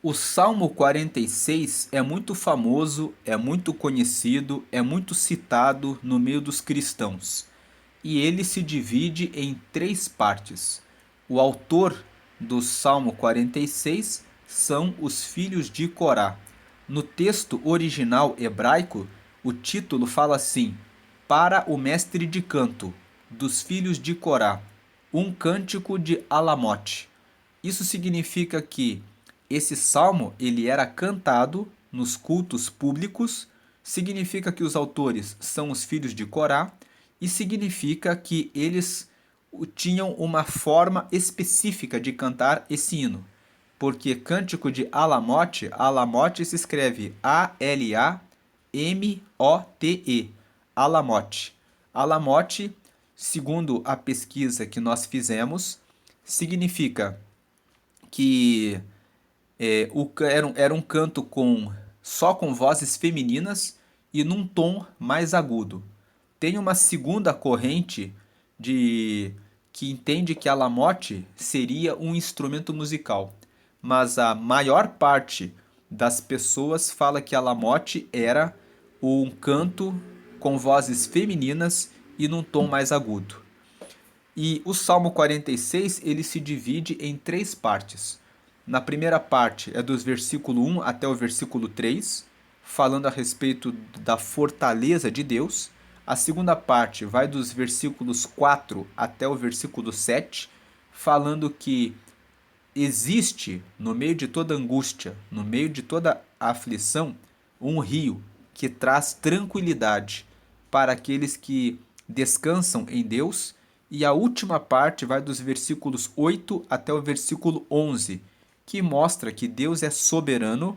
O Salmo 46 é muito famoso, é muito conhecido, é muito citado no meio dos cristãos. E ele se divide em três partes. O autor do Salmo 46 são os filhos de Corá. No texto original hebraico, o título fala assim: Para o mestre de canto, dos filhos de Corá, um cântico de Alamote. Isso significa que esse salmo ele era cantado nos cultos públicos, significa que os autores são os filhos de Corá e significa que eles tinham uma forma específica de cantar esse hino. Porque cântico de Alamote, Alamote se escreve A-L-A-M-O-T-E, Alamote. Alamote, segundo a pesquisa que nós fizemos, significa que era um canto só com vozes femininas e num tom mais agudo. Tem uma segunda corrente de que entende que a lamote seria um instrumento musical, mas a maior parte das pessoas fala que a lamote era um canto com vozes femininas e num tom mais agudo. E o Salmo 46 ele se divide em três partes. Na primeira parte é dos versículo 1 até o versículo 3, falando a respeito da fortaleza de Deus. A segunda parte vai dos versículos 4 até o versículo 7, falando que existe no meio de toda angústia, no meio de toda aflição, um rio que traz tranquilidade para aqueles que descansam em Deus. E a última parte vai dos versículos 8 até o versículo 11, que mostra que Deus é soberano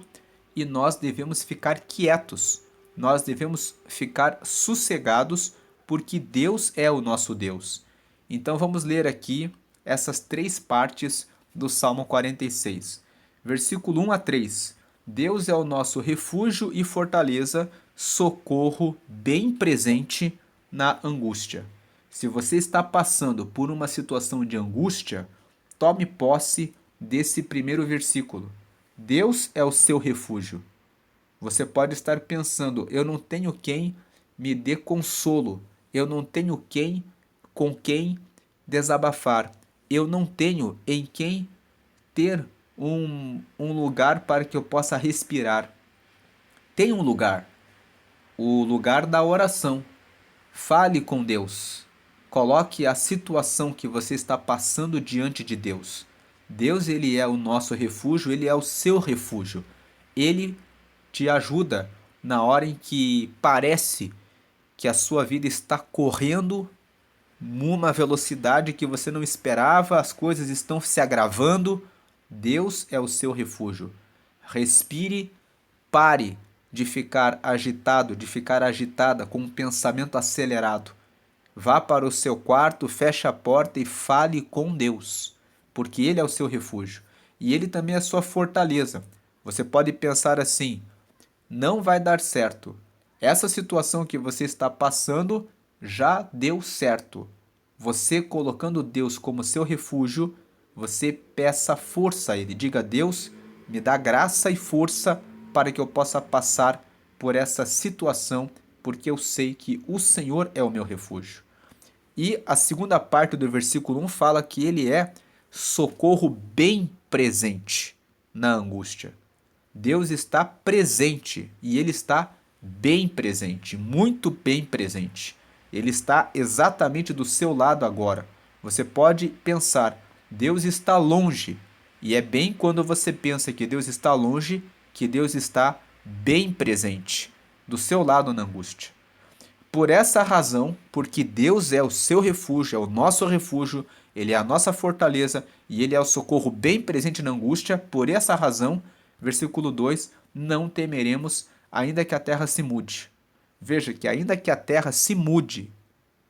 e nós devemos ficar quietos, nós devemos ficar sossegados, porque Deus é o nosso Deus. Então vamos ler aqui essas três partes do Salmo 46. Versículo 1 a 3. Deus é o nosso refúgio e fortaleza, socorro bem presente na angústia. Se você está passando por uma situação de angústia, tome posse desse primeiro versículo. Deus é o seu refúgio. Você pode estar pensando, eu não tenho quem me dê consolo, eu não tenho quem com quem desabafar, eu não tenho em quem ter um lugar para que eu possa respirar. Tem um lugar, o lugar da oração. Fale com Deus. Coloque a situação que você está passando diante de Deus. Deus, ele é o nosso refúgio, ele é o seu refúgio. Ele te ajuda na hora em que parece que a sua vida está correndo numa velocidade que você não esperava, as coisas estão se agravando. Deus é o seu refúgio. Respire, pare de ficar agitado, de ficar agitada com um pensamento acelerado. Vá para o seu quarto, feche a porta e fale com Deus, porque Ele é o seu refúgio e Ele também é a sua fortaleza. Você pode pensar assim: não vai dar certo. Essa situação que você está passando já deu certo. Você colocando Deus como seu refúgio, você peça força a Ele. Diga: Deus, me dá graça e força para que eu possa passar por essa situação, porque eu sei que o Senhor é o meu refúgio. E a segunda parte do versículo 1 fala que ele é socorro bem presente na angústia. Deus está presente e ele está bem presente, muito bem presente. Ele está exatamente do seu lado agora. Você pode pensar, Deus está longe. E é bem quando você pensa que Deus está longe que Deus está bem presente, do seu lado na angústia. Por essa razão, porque Deus é o seu refúgio, é o nosso refúgio, Ele é a nossa fortaleza e Ele é o socorro bem presente na angústia, por essa razão, versículo 2, não temeremos, ainda que a terra se mude. Veja que ainda que a terra se mude,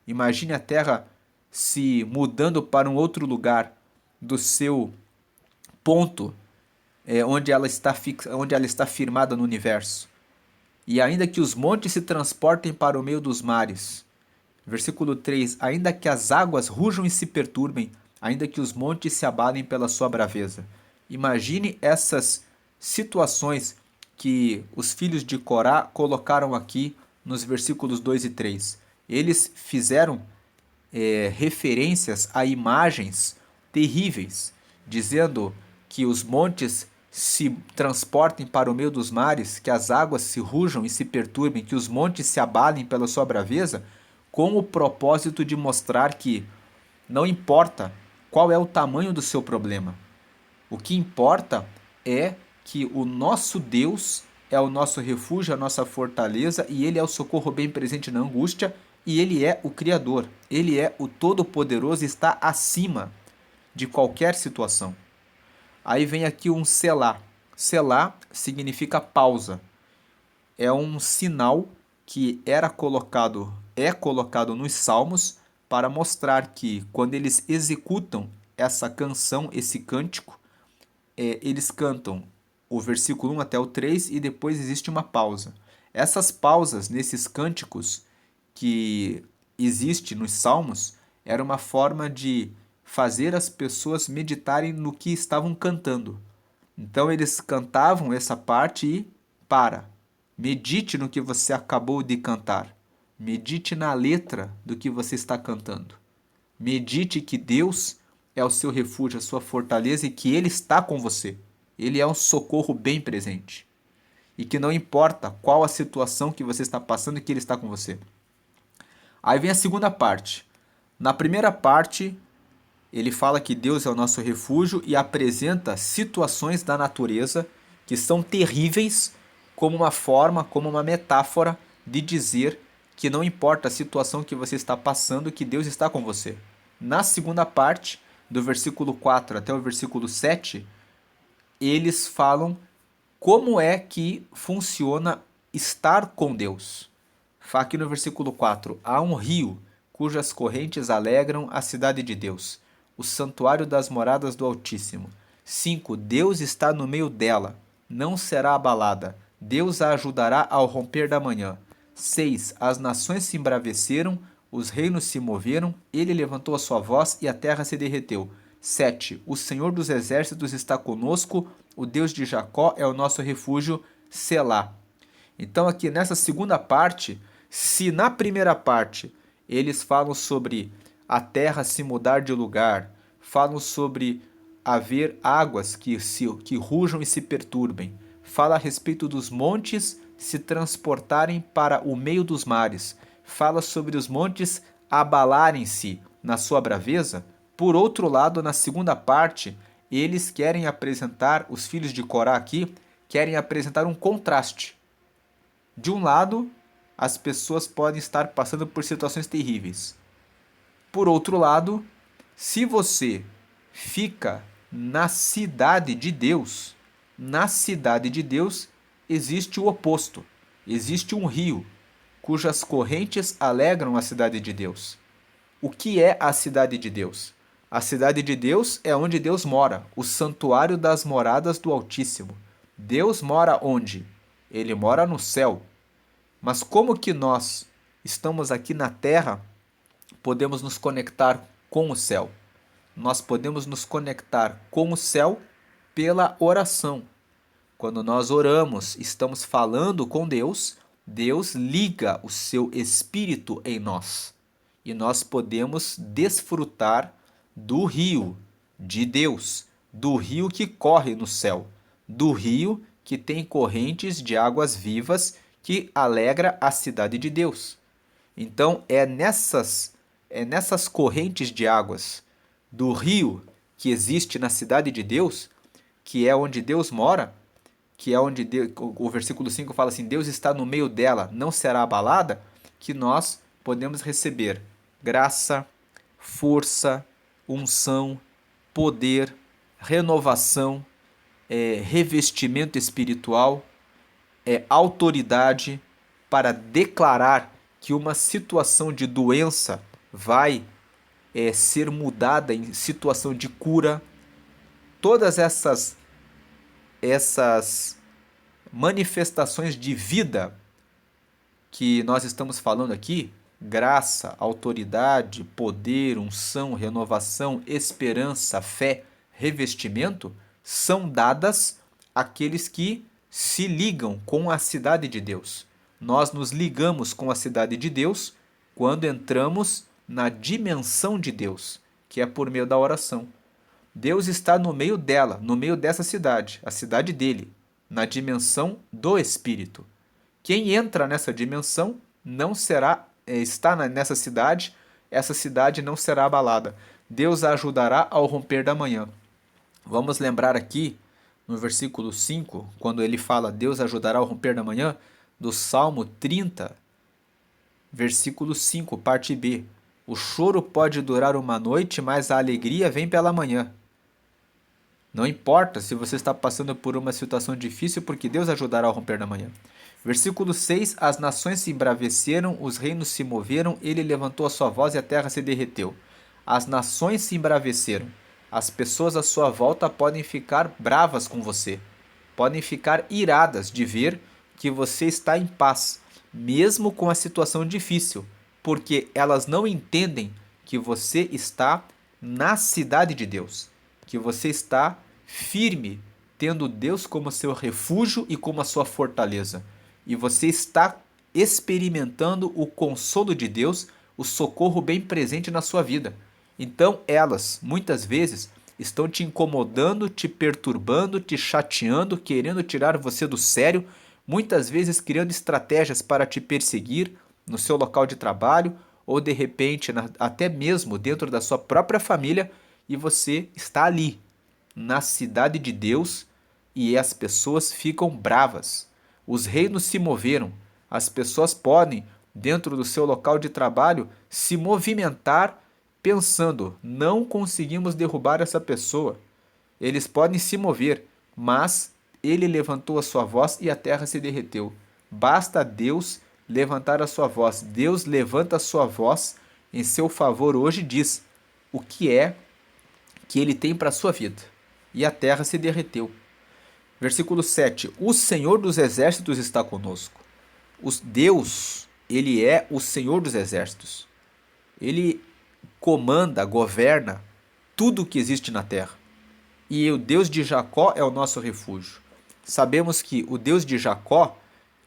imagine a terra se mudando para um outro lugar do seu ponto, onde ela está firmada no universo. E ainda que os montes se transportem para o meio dos mares. Versículo 3: ainda que as águas rujam e se perturbem, ainda que os montes se abalem pela sua braveza. Imagine essas situações que os filhos de Corá colocaram aqui nos versículos 2 e 3. Eles fizeram referências a imagens terríveis, dizendo que os montes se transportem para o meio dos mares, que as águas se rujam e se perturbem, que os montes se abalem pela sua braveza, com o propósito de mostrar que não importa qual é o tamanho do seu problema, o que importa é que o nosso Deus é o nosso refúgio, a nossa fortaleza, e Ele é o socorro bem presente na angústia, e Ele é o Criador. Ele é o Todo-Poderoso e está acima de qualquer situação. Aí vem aqui um selá. Selá significa pausa. É um sinal que é colocado nos Salmos para mostrar que quando eles executam essa canção, esse cântico, eles cantam o versículo 1 até o 3 e depois existe uma pausa. Essas pausas nesses cânticos que existe nos Salmos era uma forma de fazer as pessoas meditarem no que estavam cantando. Então eles cantavam essa parte e para. Medite no que você acabou de cantar. Medite na letra do que você está cantando. Medite que Deus é o seu refúgio, a sua fortaleza e que Ele está com você. Ele é um socorro bem presente. E que não importa qual a situação que você está passando, que Ele está com você. Aí vem a segunda parte. Na primeira parte, ele fala que Deus é o nosso refúgio e apresenta situações da natureza que são terríveis como uma forma, como uma metáfora de dizer que não importa a situação que você está passando, que Deus está com você. Na segunda parte, do versículo 4 até o versículo 7, eles falam como é que funciona estar com Deus. Aqui no versículo 4, há um rio cujas correntes alegram a cidade de Deus, o santuário das moradas do Altíssimo. 5. Deus está no meio dela, não será abalada. Deus a ajudará ao romper da manhã. 6. As nações se embraveceram, os reinos se moveram, ele levantou a sua voz e a terra se derreteu. 7. O Senhor dos exércitos está conosco, o Deus de Jacó é o nosso refúgio, Selá. Então aqui nessa segunda parte, se na primeira parte eles falam sobre a terra se mudar de lugar, falam sobre haver águas que rujam e se perturbem, fala a respeito dos montes se transportarem para o meio dos mares, fala sobre os montes abalarem-se na sua braveza. Por outro lado, na segunda parte, eles querem apresentar, os filhos de Corá aqui, querem apresentar um contraste. De um lado, as pessoas podem estar passando por situações terríveis. Por outro lado, se você fica na cidade de Deus, na cidade de Deus existe o oposto. Existe um rio cujas correntes alegram a cidade de Deus. O que é a cidade de Deus? A cidade de Deus é onde Deus mora, o santuário das moradas do Altíssimo. Deus mora onde? Ele mora no céu. Mas como que nós estamos aqui na terra, podemos nos conectar com o céu? Nós podemos nos conectar com o céu pela oração. Quando nós oramos, estamos falando com Deus, Deus liga o seu espírito em nós. E nós podemos desfrutar do rio de Deus, do rio que corre no céu, do rio que tem correntes de águas vivas que alegra a cidade de Deus. Então é nessas correntes de águas do rio que existe na cidade de Deus, que é onde Deus mora, que é onde Deus, o versículo 5 fala assim, Deus está no meio dela, não será abalada, que nós podemos receber graça, força, unção, poder, renovação, revestimento espiritual, autoridade para declarar que uma situação de doença vai ser mudada em situação de cura. Todas essas manifestações de vida que nós estamos falando aqui, graça, autoridade, poder, unção, renovação, esperança, fé, revestimento, são dadas aqueles que se ligam com a cidade de Deus. Nós nos ligamos com a cidade de Deus quando entramos na dimensão de Deus, que é por meio da oração. Deus está no meio dela, no meio dessa cidade, a cidade dele, na dimensão do Espírito. Quem entra nessa dimensão não será, está nessa cidade, essa cidade não será abalada. Deus a ajudará ao romper da manhã. Vamos lembrar aqui, no versículo 5, quando ele fala Deus ajudará ao romper da manhã, do Salmo 30, versículo 5, parte B. O choro pode durar uma noite, mas a alegria vem pela manhã. Não importa se você está passando por uma situação difícil, porque Deus ajudará ao romper da manhã. Versículo 6, as nações se embraveceram, os reinos se moveram, ele levantou a sua voz e a terra se derreteu. As nações se embraveceram. As pessoas à sua volta podem ficar bravas com você, podem ficar iradas de ver que você está em paz, mesmo com a situação difícil, porque elas não entendem que você está na cidade de Deus, que você está firme, tendo Deus como seu refúgio e como a sua fortaleza. E você está experimentando o consolo de Deus, o socorro bem presente na sua vida. Então elas, muitas vezes, estão te incomodando, te perturbando, te chateando, querendo tirar você do sério, muitas vezes criando estratégias para te perseguir no seu local de trabalho ou de repente até mesmo dentro da sua própria família, e você está ali, na cidade de Deus, e as pessoas ficam bravas. Os reinos se moveram. As pessoas podem, dentro do seu local de trabalho, se movimentar pensando, não conseguimos derrubar essa pessoa. Eles podem se mover, mas ele levantou a sua voz e a terra se derreteu. Basta Deus levantar a sua voz. Deus levanta a sua voz em seu favor hoje e diz o que é que ele tem para a sua vida. E a terra se derreteu. Versículo 7. O Senhor dos exércitos está conosco. Deus, ele é o Senhor dos exércitos. Ele comanda, governa tudo o que existe na terra. E o Deus de Jacó é o nosso refúgio. Sabemos que o Deus de Jacó,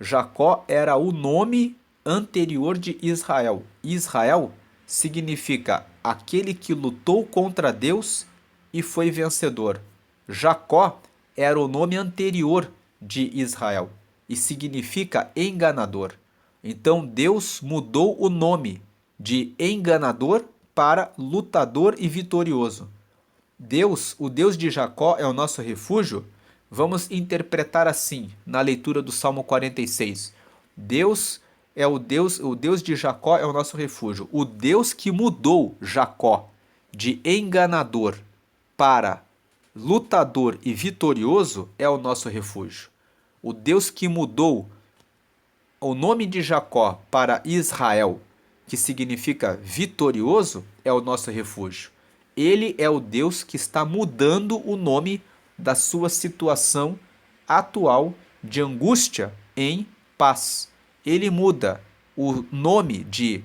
Jacó era o nome anterior de Israel. Israel significa aquele que lutou contra Deus e foi vencedor. Jacó era o nome anterior de Israel e significa enganador. Então Deus mudou o nome de enganador para lutador e vitorioso. Deus, o Deus de Jacó, é o nosso refúgio. Vamos interpretar assim na leitura do Salmo 46. Deus é o Deus de Jacó é o nosso refúgio. O Deus que mudou Jacó de enganador para lutador e vitorioso é o nosso refúgio. O Deus que mudou o nome de Jacó para Israel, que significa vitorioso, é o nosso refúgio. Ele é o Deus que está mudando o nome da sua situação atual de angústia em paz. Ele muda o nome de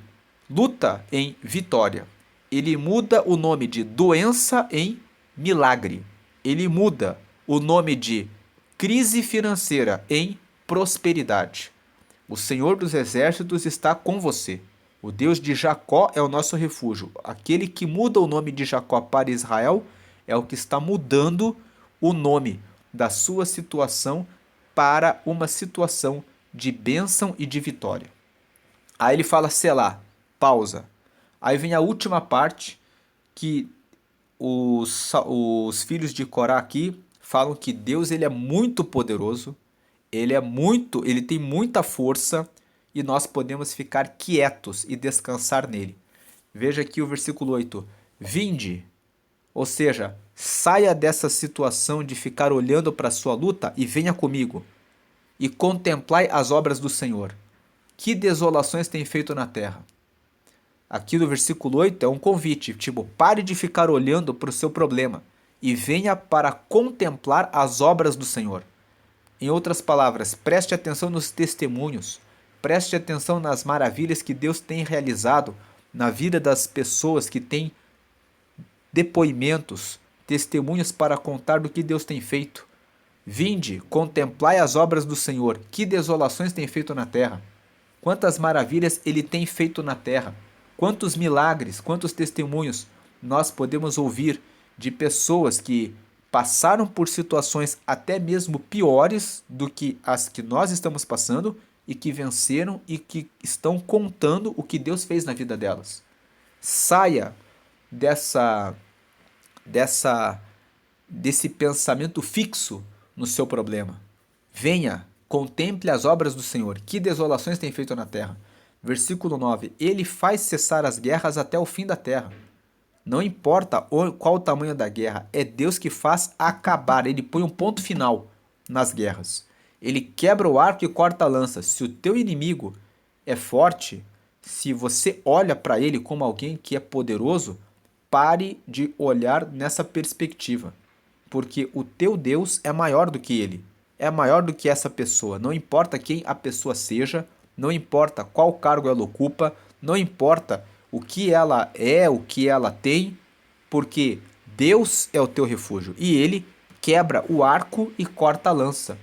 luta em vitória. Ele muda o nome de doença em milagre. Ele muda o nome de crise financeira em prosperidade. O Senhor dos exércitos está com você. O Deus de Jacó é o nosso refúgio. Aquele que muda o nome de Jacó para Israel é o que está mudando o nome da sua situação para uma situação de bênção e de vitória. Aí ele fala Selá, pausa. Aí vem a última parte que os filhos de Corá aqui falam que Deus ele é muito poderoso, ele tem muita força e nós podemos ficar quietos e descansar nele. Veja aqui o versículo 8. Vinde, ou seja, saia dessa situação de ficar olhando para a sua luta e venha comigo e contemplai as obras do Senhor. Que desolações tem feito na terra. Aqui no versículo 8 é um convite, tipo, pare de ficar olhando para o seu problema e venha para contemplar as obras do Senhor. Em outras palavras, preste atenção nos testemunhos, preste atenção nas maravilhas que Deus tem realizado na vida das pessoas que têm depoimentos, testemunhos para contar do que Deus tem feito. Vinde, contemplai as obras do Senhor, que desolações tem feito na terra. Quantas maravilhas ele tem feito na terra. Quantos milagres, quantos testemunhos nós podemos ouvir de pessoas que passaram por situações até mesmo piores do que as que nós estamos passando e que venceram e que estão contando o que Deus fez na vida delas. Saia dessa desse pensamento fixo no seu problema. Venha, contemple as obras do Senhor, que desolações tem feito na terra. Versículo 9: Ele faz cessar as guerras até o fim da terra. Não importa qual o tamanho da guerra, é Deus que faz acabar, ele põe um ponto final nas guerras. Ele quebra o arco e corta a lança. Se o teu inimigo é forte, se você olha para ele como alguém que é poderoso, pare de olhar nessa perspectiva, porque o teu Deus é maior do que ele, é maior do que essa pessoa. Não importa quem a pessoa seja, não importa qual cargo ela ocupa, não importa o que ela é, o que ela tem, porque Deus é o teu refúgio e ele quebra o arco e corta a lança.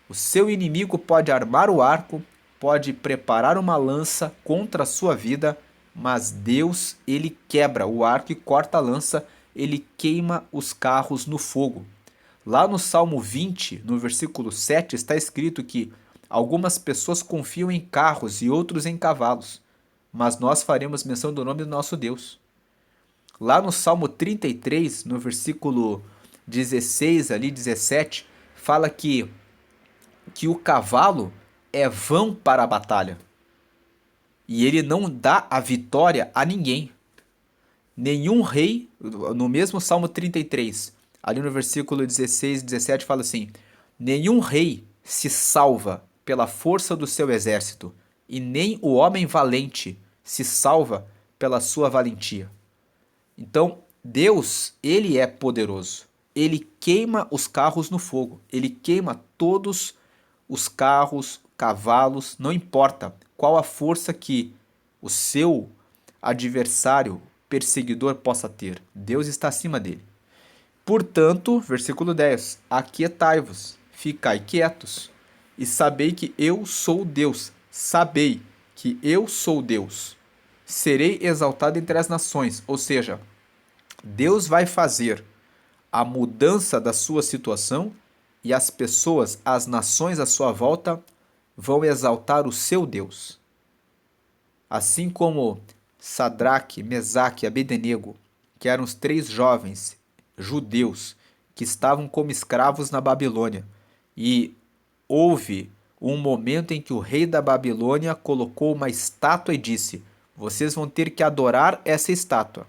O seu inimigo pode armar o arco, pode preparar uma lança contra a sua vida, mas Deus, ele quebra o arco e corta a lança, ele queima os carros no fogo. Lá no Salmo 20, no versículo 7, está escrito que algumas pessoas confiam em carros e outros em cavalos, mas nós faremos menção do nome do nosso Deus. Lá no Salmo 33, no versículo 16, ali 17, fala que o cavalo é vão para a batalha. E ele não dá a vitória a ninguém. Nenhum rei, no mesmo Salmo 33, ali no versículo 16 e 17 fala assim: nenhum rei se salva pela força do seu exército, e nem o homem valente se salva pela sua valentia. Então, Deus, ele é poderoso. Ele queima os carros no fogo. Ele queima todos os carros, cavalos, não importa qual a força que o seu adversário, perseguidor possa ter. Deus está acima dele. Portanto, versículo 10: aquietai-vos, ficai quietos, e sabei que eu sou Deus. Sabei que eu sou Deus. Serei exaltado entre as nações. Ou seja, Deus vai fazer a mudança da sua situação e as pessoas, as nações à sua volta vão exaltar o seu Deus. Assim como Sadraque, Mesaque e Abednego, que eram os 3 jovens judeus que estavam como escravos na Babilônia, e houve um momento em que o rei da Babilônia colocou uma estátua e disse: vocês vão ter que adorar essa estátua.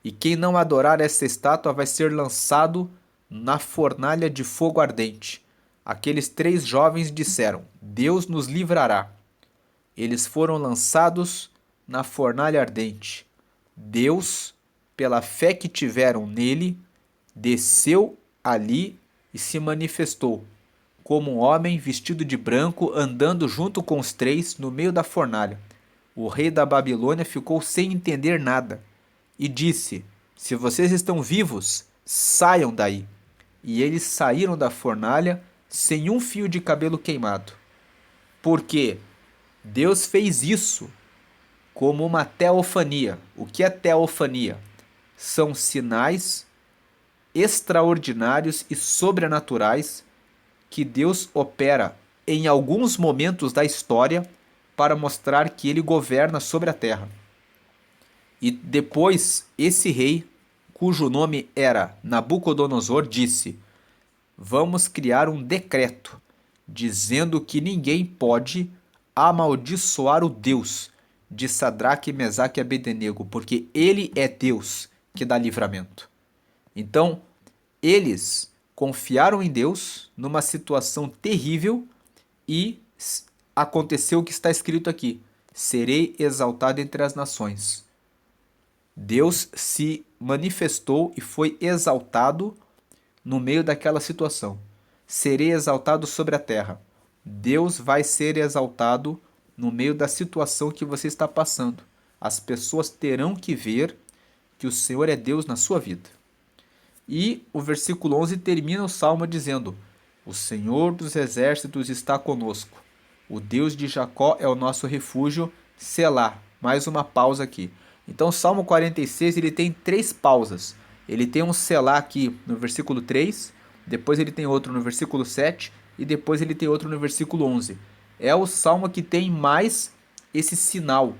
E quem não adorar essa estátua vai ser lançado na fornalha de fogo ardente. Aqueles 3 jovens disseram: Deus nos livrará. Eles foram lançados na fornalha ardente. Deus, pela fé que tiveram nele, desceu ali e se manifestou como um homem vestido de branco, andando junto com os 3 no meio da fornalha. O rei da Babilônia ficou sem entender nada e disse: se vocês estão vivos, saiam daí. E eles saíram da fornalha sem um fio de cabelo queimado. Porque Deus fez isso como uma teofania. O que é teofania? São sinais extraordinários e sobrenaturais que Deus opera em alguns momentos da história para mostrar que ele governa sobre a terra. E depois esse rei, cujo nome era Nabucodonosor, disse: vamos criar um decreto dizendo que ninguém pode amaldiçoar o Deus de Sadraque, Mesaque e Abednego, porque ele é Deus que dá livramento. Então, eles confiaram em Deus numa situação terrível e aconteceu o que está escrito aqui: serei exaltado entre as nações. Deus se manifestou e foi exaltado no meio daquela situação. Serei exaltado sobre a terra. Deus vai ser exaltado no meio da situação que você está passando. As pessoas terão que ver que o Senhor é Deus na sua vida. E o versículo 11 termina o salmo dizendo: O Senhor dos exércitos está conosco. O Deus de Jacó é o nosso refúgio. Selá. Mais uma pausa aqui. Então, o Salmo 46 ele tem três pausas. Ele tem um selá aqui no versículo 3, depois ele tem outro no versículo 7 e depois ele tem outro no versículo 11. É o salmo que tem mais esse sinal,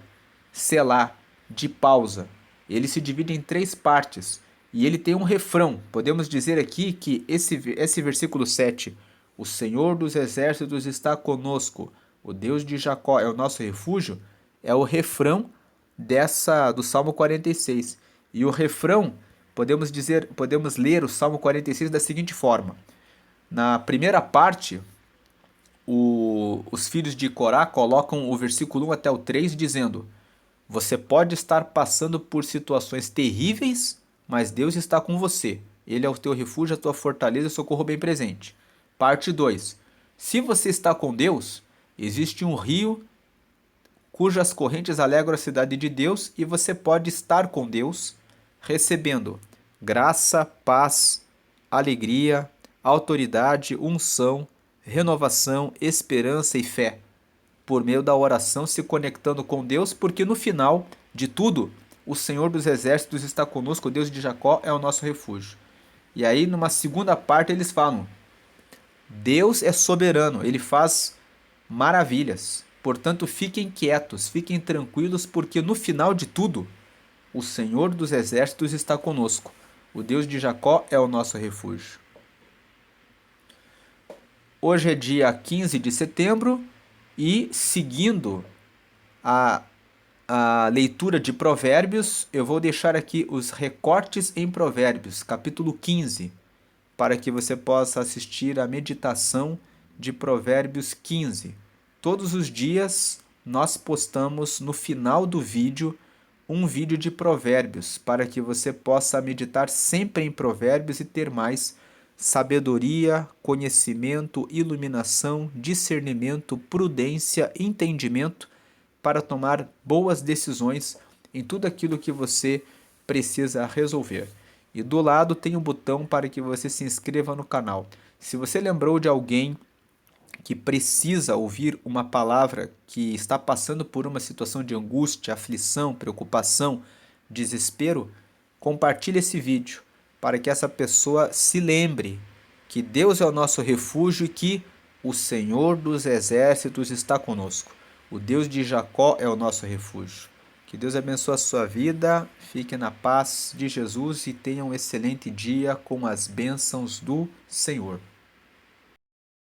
selá, de pausa. Ele se divide em três partes e ele tem um refrão. Podemos dizer aqui que esse versículo 7, o Senhor dos exércitos está conosco, o Deus de Jacó é o nosso refúgio, é o refrão do Salmo 46. E o refrão, podemos ler o Salmo 46 da seguinte forma: na primeira parte, os filhos de Corá colocam o versículo 1 até o 3 dizendo: você pode estar passando por situações terríveis, mas Deus está com você. Ele é o teu refúgio, a tua fortaleza e socorro bem presente. Parte 2. Se você está com Deus, existe um rio cujas correntes alegram a cidade de Deus e você pode estar com Deus, recebendo graça, paz, alegria, autoridade, unção, renovação, esperança e fé, por meio da oração, se conectando com Deus, porque no final de tudo, o Senhor dos exércitos está conosco, o Deus de Jacó é o nosso refúgio. E aí, numa segunda parte, eles falam: Deus é soberano, ele faz maravilhas. Portanto, fiquem quietos, fiquem tranquilos, porque no final de tudo, o Senhor dos exércitos está conosco. O Deus de Jacó é o nosso refúgio. Hoje é dia 15 de setembro e, seguindo a leitura de Provérbios, eu vou deixar aqui os recortes em Provérbios, capítulo 15, para que você possa assistir a meditação de Provérbios 15. Todos os dias nós postamos no final do vídeo um vídeo de Provérbios, para que você possa meditar sempre em Provérbios e ter mais sabedoria, conhecimento, iluminação, discernimento, prudência, entendimento para tomar boas decisões em tudo aquilo que você precisa resolver. E do lado tem um botão para que você se inscreva no canal. Se você lembrou de alguém que precisa ouvir uma palavra, que está passando por uma situação de angústia, aflição, preocupação, desespero, compartilhe esse vídeo para que essa pessoa se lembre que Deus é o nosso refúgio e que o Senhor dos exércitos está conosco. O Deus de Jacó é o nosso refúgio. Que Deus abençoe a sua vida, fique na paz de Jesus e tenha um excelente dia com as bênçãos do Senhor.